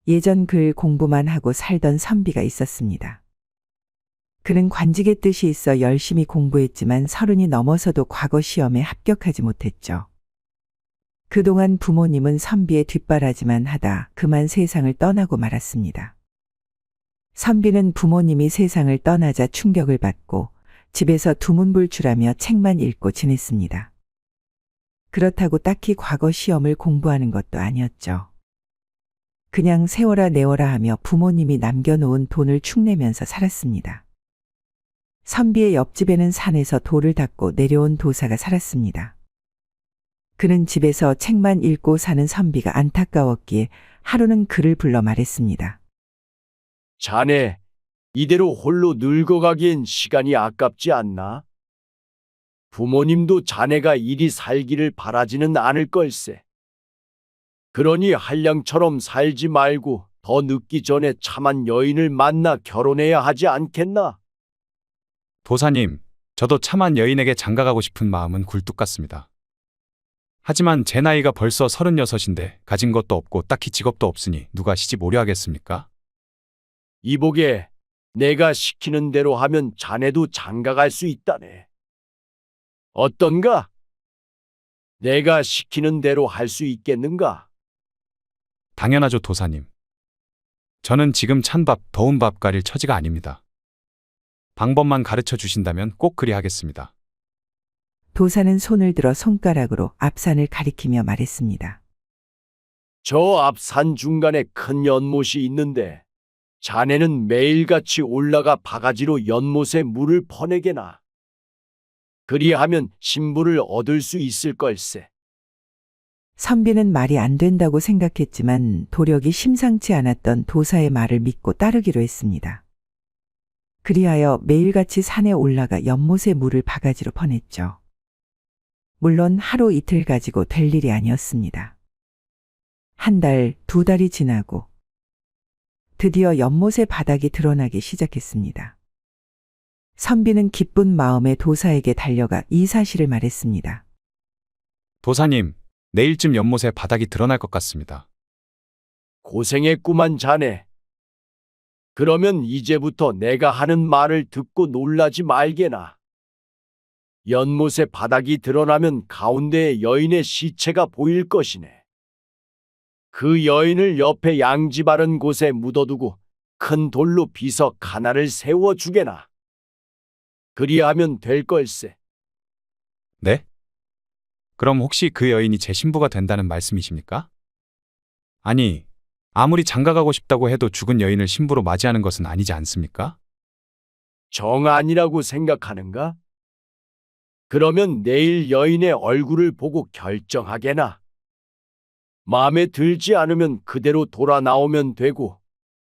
예전 글 공부만 하고 살던 선비가 있었습니다. 그는 관직의 뜻이 있어 열심히 공부했지만 30이 넘어서도 과거 시험에 합격하지 못했죠. 그동안 부모님은 선비의 뒷바라지만 하다 그만 세상을 떠나고 말았습니다. 선비는 부모님이 세상을 떠나자 충격을 받고 집에서 두문불출하며 책만 읽고 지냈습니다. 그렇다고 딱히 과거 시험을 공부하는 것도 아니었죠. 그냥 세워라 내워라 하며 부모님이 남겨놓은 돈을 축내면서 살았습니다. 선비의 옆집에는 산에서 돌을 닦고 내려온 도사가 살았습니다. 그는 집에서 책만 읽고 사는 선비가 안타까웠기에 하루는 그를 불러 말했습니다. 자네, 이대로 홀로 늙어가기엔 시간이 아깝지 않나? 부모님도 자네가 이리 살기를 바라지는 않을 걸세. 그러니 한량처럼 살지 말고 더 늦기 전에 참한 여인을 만나 결혼해야 하지 않겠나? 도사님, 저도 참한 여인에게 장가가고 싶은 마음은 굴뚝 같습니다. 하지만 제 나이가 벌써 36인데 가진 것도 없고 딱히 직업도 없으니 누가 시집 오려 하겠습니까? 이보게, 내가 시키는 대로 하면 자네도 장가갈 수 있다네. 어떤가? 내가 시키는 대로 할 수 있겠는가? 당연하죠, 도사님. 저는 지금 찬밥, 더운 밥 가릴 처지가 아닙니다. 방법만 가르쳐 주신다면 꼭 그리하겠습니다. 도사는 손을 들어 손가락으로 앞산을 가리키며 말했습니다. 저 앞산 중간에 큰 연못이 있는데 자네는 매일같이 올라가 바가지로 연못에 물을 퍼내게나. 그리하면 신부를 얻을 수 있을 걸세. 선비는 말이 안 된다고 생각했지만 도력이 심상치 않았던 도사의 말을 믿고 따르기로 했습니다. 그리하여 매일같이 산에 올라가 연못에 물을 바가지로 퍼냈죠. 물론 하루 이틀 가지고 될 일이 아니었습니다. 한 달, 두 달이 지나고 드디어 연못의 바닥이 드러나기 시작했습니다. 선비는 기쁜 마음에 도사에게 달려가 이 사실을 말했습니다. 도사님, 내일쯤 연못에 바닥이 드러날 것 같습니다. 고생했구만 자네. 그러면 이제부터 내가 하는 말을 듣고 놀라지 말게나. 연못의 바닥이 드러나면 가운데에 여인의 시체가 보일 것이네. 그 여인을 옆에 양지 바른 곳에 묻어두고 큰 돌로 빚어 가나를 세워주게나. 그리하면 될 걸세. 네? 그럼 혹시 그 여인이 제 신부가 된다는 말씀이십니까? 아니, 아무리 장가가고 싶다고 해도 죽은 여인을 신부로 맞이하는 것은 아니지 않습니까? 정 아니라고 생각하는가? 그러면 내일 여인의 얼굴을 보고 결정하게나. 마음에 들지 않으면 그대로 돌아 나오면 되고,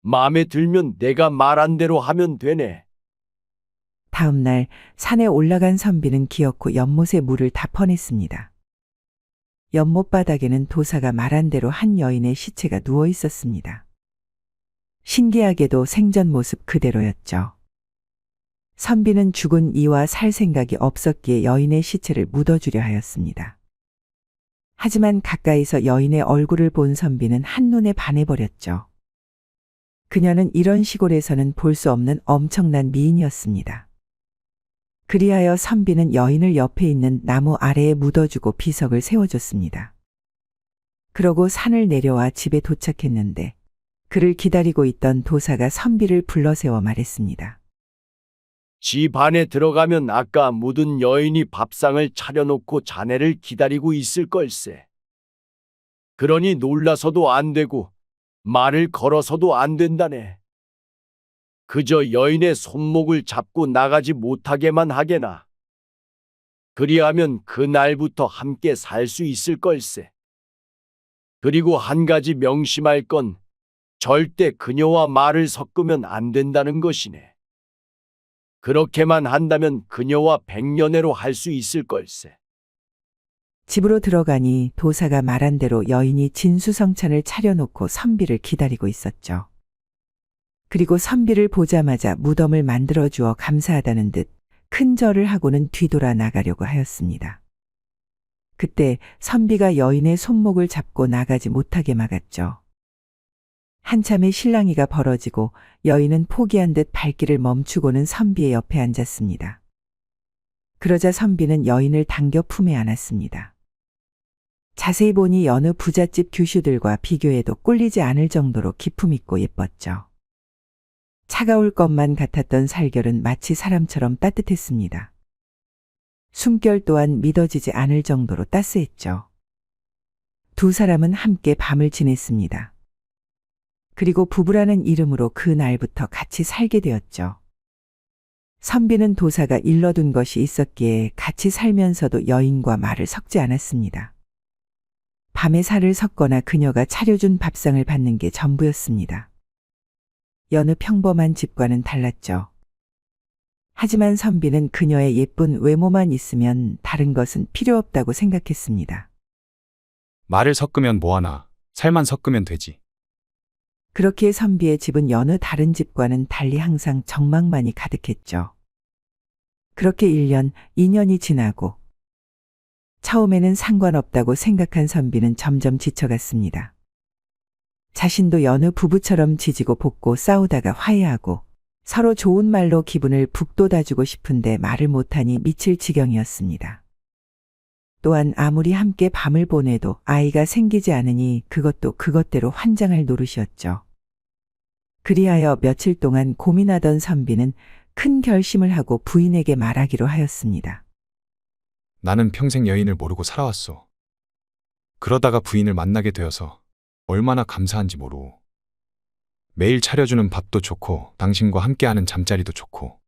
마음에 들면 내가 말한 대로 하면 되네. 다음 날 산에 올라간 선비는 기어코 연못에 물을 다 퍼냈습니다. 연못 바닥에는 도사가 말한 대로 한 여인의 시체가 누워 있었습니다. 신기하게도 생전 모습 그대로였죠. 선비는 죽은 이와 살 생각이 없었기에 여인의 시체를 묻어주려 하였습니다. 하지만 가까이서 여인의 얼굴을 본 선비는 한눈에 반해버렸죠. 그녀는 이런 시골에서는 볼 수 없는 엄청난 미인이었습니다. 그리하여 선비는 여인을 옆에 있는 나무 아래에 묻어주고 비석을 세워줬습니다. 그러고 산을 내려와 집에 도착했는데 그를 기다리고 있던 도사가 선비를 불러세워 말했습니다. 집 안에 들어가면 아까 묻은 여인이 밥상을 차려놓고 자네를 기다리고 있을 걸세. 그러니 놀라서도 안 되고 말을 걸어서도 안 된다네. 그저 여인의 손목을 잡고 나가지 못하게만 하게나. 그리하면 그날부터 함께 살 수 있을 걸세. 그리고 한 가지 명심할 건 절대 그녀와 말을 섞으면 안 된다는 것이네. 그렇게만 한다면 그녀와 백년해로 할 수 있을 걸세. 집으로 들어가니 도사가 말한 대로 여인이 진수성찬을 차려놓고 선비를 기다리고 있었죠. 그리고 선비를 보자마자 무덤을 만들어주어 감사하다는 듯 큰 절을 하고는 뒤돌아 나가려고 하였습니다. 그때 선비가 여인의 손목을 잡고 나가지 못하게 막았죠. 한참의 실랑이가 벌어지고 여인은 포기한 듯 발길을 멈추고는 선비의 옆에 앉았습니다. 그러자 선비는 여인을 당겨 품에 안았습니다. 자세히 보니 여느 부잣집 규슈들과 비교해도 꿀리지 않을 정도로 기품 있고 예뻤죠. 차가울 것만 같았던 살결은 마치 사람처럼 따뜻했습니다. 숨결 또한 믿어지지 않을 정도로 따스했죠. 두 사람은 함께 밤을 지냈습니다. 그리고 부부라는 이름으로 그 날부터 같이 살게 되었죠. 선비는 도사가 일러둔 것이 있었기에 같이 살면서도 여인과 말을 섞지 않았습니다. 밤에 살을 섞거나 그녀가 차려준 밥상을 받는 게 전부였습니다. 여느 평범한 집과는 달랐죠. 하지만 선비는 그녀의 예쁜 외모만 있으면 다른 것은 필요 없다고 생각했습니다. 말을 섞으면 뭐하나, 살만 섞으면 되지. 그렇기에 선비의 집은 여느 다른 집과는 달리 항상 정막만이 가득했죠. 그렇게 1년, 2년이 지나고 처음에는 상관없다고 생각한 선비는 점점 지쳐갔습니다. 자신도 여느 부부처럼 지지고 볶고 싸우다가 화해하고 서로 좋은 말로 기분을 북돋아주고 싶은데 말을 못하니 미칠 지경이었습니다. 또한 아무리 함께 밤을 보내도 아이가 생기지 않으니 그것도 그것대로 환장할 노릇이었죠. 그리하여 며칠 동안 고민하던 선비는 큰 결심을 하고 부인에게 말하기로 하였습니다. 나는 평생 여인을 모르고 살아왔소. 그러다가 부인을 만나게 되어서 얼마나 감사한지 모르오. 매일 차려주는 밥도 좋고 당신과 함께하는 잠자리도 좋고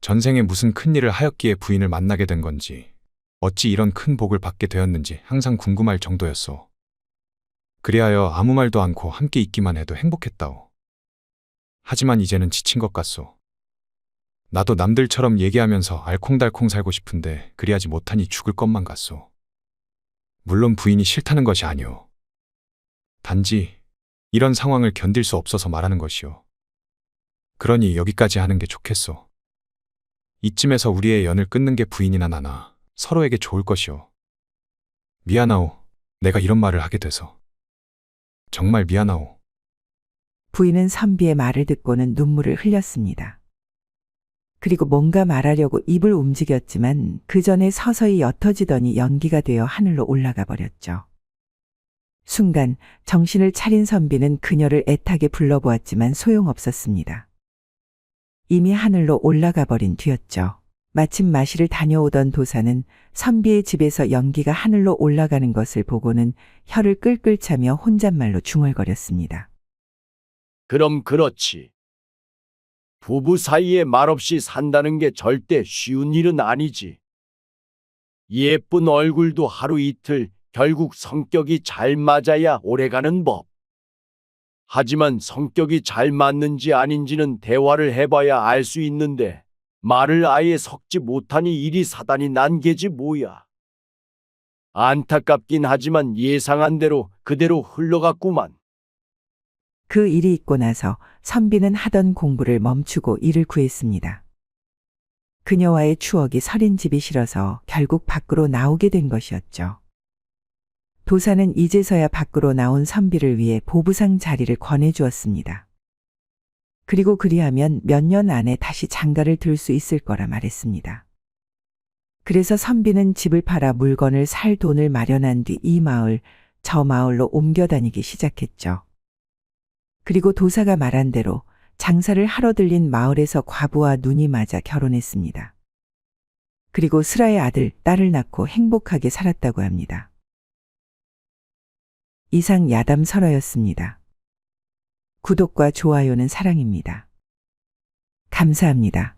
전생에 무슨 큰일을 하였기에 부인을 만나게 된 건지 어찌 이런 큰 복을 받게 되었는지 항상 궁금할 정도였소. 그리하여 아무 말도 않고 함께 있기만 해도 행복했다오. 하지만 이제는 지친 것 같소. 나도 남들처럼 얘기하면서 알콩달콩 살고 싶은데 그리하지 못하니 죽을 것만 같소. 물론 부인이 싫다는 것이 아니오. 단지 이런 상황을 견딜 수 없어서 말하는 것이오. 그러니 여기까지 하는 게 좋겠소. 이쯤에서 우리의 연을 끊는 게 부인이나 나나 서로에게 좋을 것이오. 미안하오. 내가 이런 말을 하게 돼서. 정말 미안하오. 부인은 선비의 말을 듣고는 눈물을 흘렸습니다. 그리고 뭔가 말하려고 입을 움직였지만 그 전에 서서히 옅어지더니 연기가 되어 하늘로 올라가 버렸죠. 순간 정신을 차린 선비는 그녀를 애타게 불러보았지만 소용없었습니다. 이미 하늘로 올라가 버린 뒤였죠. 마침 마실을 다녀오던 도사는 선비의 집에서 연기가 하늘로 올라가는 것을 보고는 혀를 끌끌 차며 혼잣말로 중얼거렸습니다. 그럼 그렇지. 부부 사이에 말없이 산다는 게 절대 쉬운 일은 아니지. 예쁜 얼굴도 하루 이틀, 결국 성격이 잘 맞아야 오래가는 법. 하지만 성격이 잘 맞는지 아닌지는 대화를 해봐야 알 수 있는데 말을 아예 섞지 못하니 일이 사단이 난 게지 뭐야. 안타깝긴 하지만 예상한 대로 그대로 흘러갔구만. 그 일이 있고 나서 선비는 하던 공부를 멈추고 일을 구했습니다. 그녀와의 추억이 서린 집이 싫어서 결국 밖으로 나오게 된 것이었죠. 도사는 이제서야 밖으로 나온 선비를 위해 보부상 자리를 권해주었습니다. 그리고 그리하면 몇 년 안에 다시 장가를 들 수 있을 거라 말했습니다. 그래서 선비는 집을 팔아 물건을 살 돈을 마련한 뒤 이 마을, 저 마을로 옮겨 다니기 시작했죠. 그리고 도사가 말한 대로 장사를 하러 들린 마을에서 과부와 눈이 맞아 결혼했습니다. 그리고 슬아의 아들, 딸을 낳고 행복하게 살았다고 합니다. 이상 야담설화였습니다. 구독과 좋아요는 사랑입니다. 감사합니다.